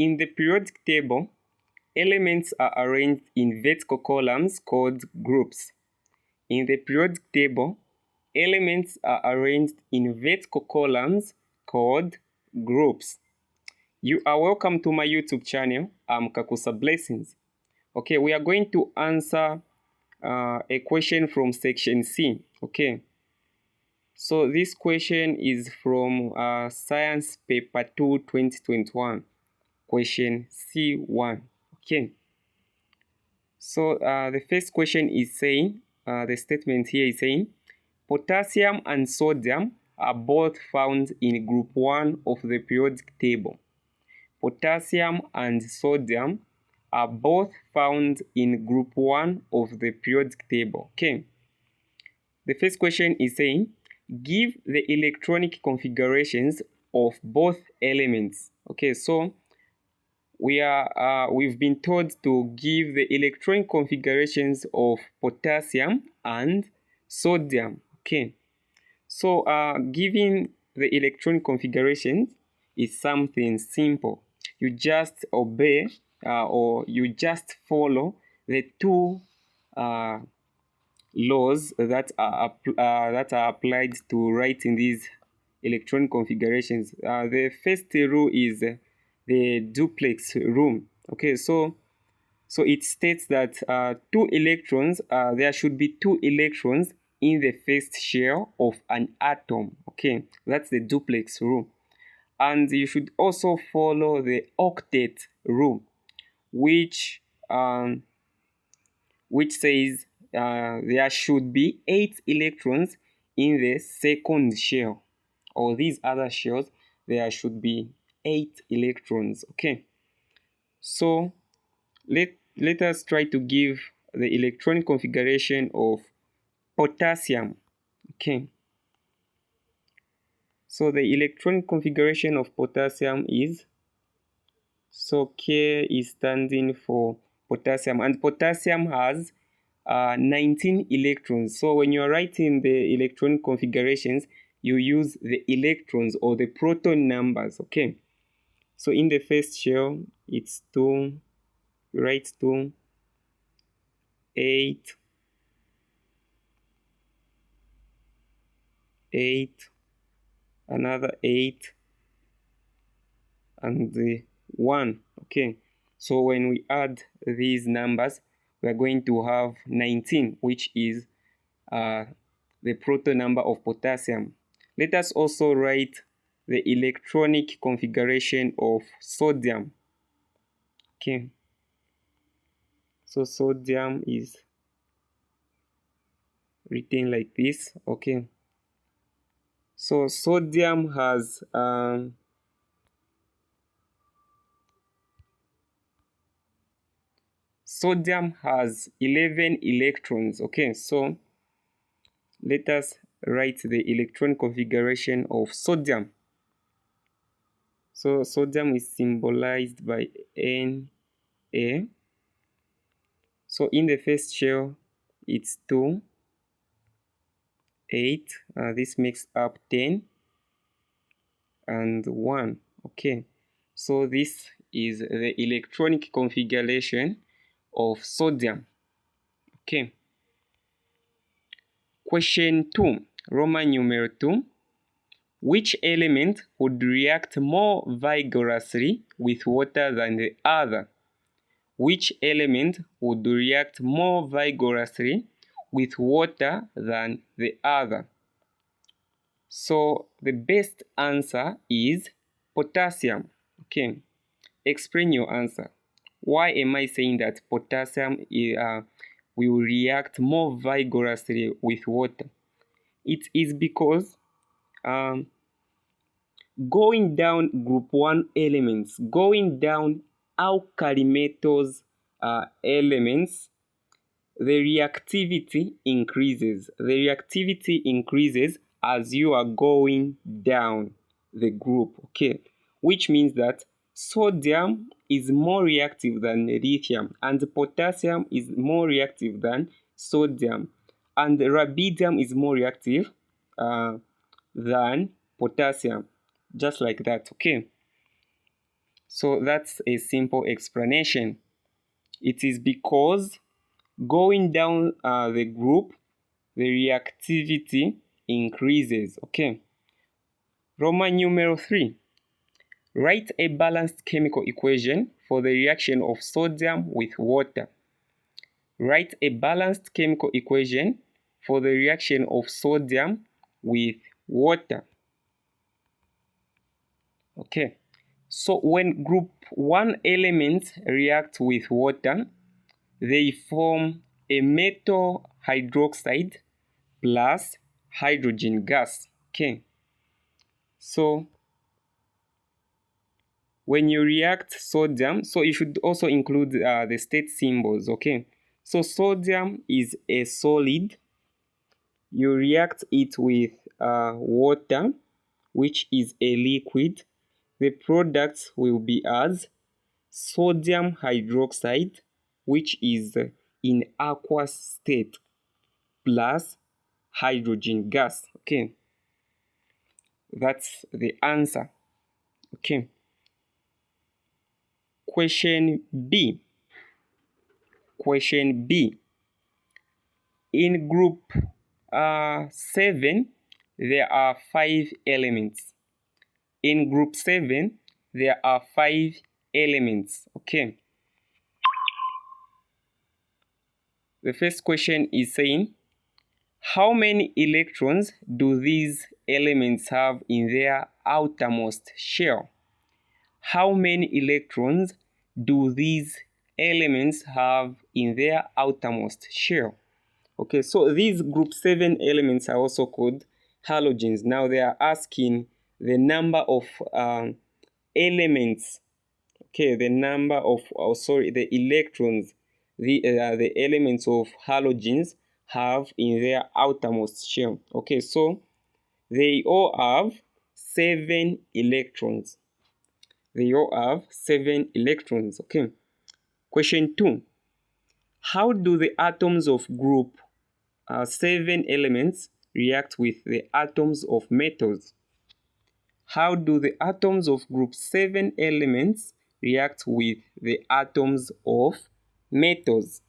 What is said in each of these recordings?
in the periodic table, elements are arranged in vertical columns called groups. In the periodic table, elements are arranged in vertical columns called groups. You are welcome to my YouTube channel. I'm Kakusa Blessings. Okay, we are going to answer a question from section C. Okay, so this question is from Science Paper 2 2021, question C1. Okay, so the first question is saying, the statement here is saying, potassium and sodium are both found in group 1 of the periodic table. Potassium and sodium are both found in group 1 of the periodic table. Okay. The first question is saying, give the electronic configurations of both elements. Okay, so we've been told to give the electronic configurations of potassium and sodium. Okay, so giving the electronic configurations is something simple. You just obey or you just follow the two laws that are applied to writing these electronic configurations. The first rule is the duplex rule. Okay, so it states that two electrons, there should be two electrons in the first shell of an atom. Okay, that's the duplex rule. And you should also follow the octet rule, which says there should be 8 electrons in the second shell, or these other shells there should be 8 electrons. Okay, so let us try to give the electronic configuration of potassium. Okay, so the electronic configuration of potassium is, so K is standing for potassium, and potassium has 19 electrons. So when you are writing the electronic configurations, you use the electrons or the proton numbers. Okay, so in the first shell it's 2, you write 2, 8, 8, another 8, and the 1. Okay, so when we add these numbers, we are going to have 19, which is the proton number of potassium. Let us also write the electronic configuration of sodium. Okay, so sodium is written like this. Okay, so sodium has sodium has 11 electrons. Okay, so let us write the electron configuration of sodium. So sodium is symbolized by Na. So in the first shell it's 2, 8, this makes up 10, and 1. Okay, so this is the electronic configuration of sodium. Okay, question 2, Roman numeral 2. Which element would react more vigorously with water than the other? Which element would react more vigorously with water than the other? So the best answer is potassium. Okay, explain your answer. Why am I saying that potassium will react more vigorously with water? It is because going down group 1 elements, going down alkali metals elements, the reactivity increases. The reactivity increases as you are going down the group. Okay, which means that sodium is more reactive than lithium, and potassium is more reactive than sodium, and rubidium is more reactive than potassium, just like that. Okay, So that's a simple explanation. It is because going down the group, the reactivity increases. Okay. Roman numeral 3. Write a balanced chemical equation for the reaction of sodium with water. Write a balanced chemical equation for the reaction of sodium with water. Okay. So when group 1 elements react with water, they form a metal hydroxide plus hydrogen gas. Okay. So when you react sodium, so you should also include the state symbols. Okay. So sodium is a solid. You react it with water, which is a liquid. The products will be as sodium hydroxide, which is in aqueous state, plus hydrogen gas. Okay, that's the answer. Okay. Question B. Question B. In group 7, there are 5 elements. In group 7, there are 5 elements. Okay. The first question is saying, how many electrons do these elements have in their outermost shell? How many electrons do these elements have in their outermost shell? Okay, so these group 7 elements are also called halogens. Now they are asking the number of elements. Okay, the number of, the electrons the elements of halogens have in their outermost shell. Okay, so they all have 7 electrons. They all have 7 electrons. Okay. Question 2. How do the atoms of group 7 elements react with the atoms of metals? How do the atoms of group 7 elements react with the atoms of metals?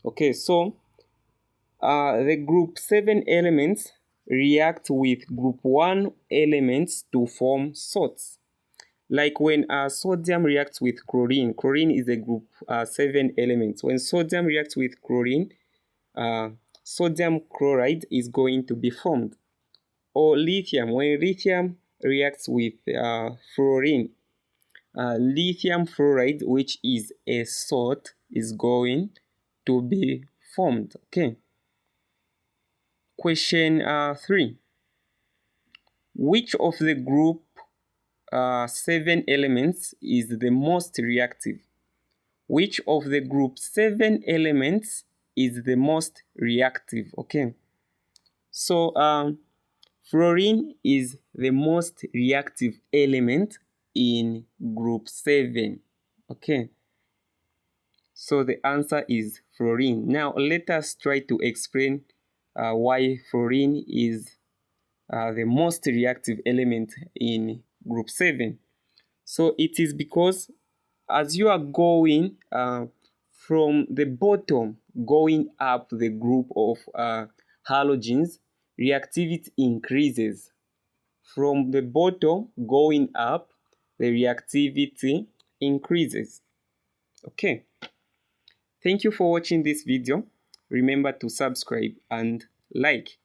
Okay, so the group 7 elements react with group 1 elements to form salts. Like when sodium reacts with chlorine. Chlorine is a group 7 element. When sodium reacts with chlorine, sodium chloride is going to be formed. Or lithium. When lithium reacts with fluorine, lithium fluoride, which is a salt, is going to be formed. Okay. Question 3. Which of the group 7 elements is the most reactive? Which of the group 7 elements is the most reactive? Okay. So fluorine is the most reactive element in group 7. Okay. So the answer is fluorine. Now let us try to explain why fluorine is the most reactive element in group 7. So it is because as you are going from the bottom going up the group of halogens, reactivity increases. From the bottom going up, the reactivity increases. Okay. Thank you for watching this video. Remember to subscribe and like.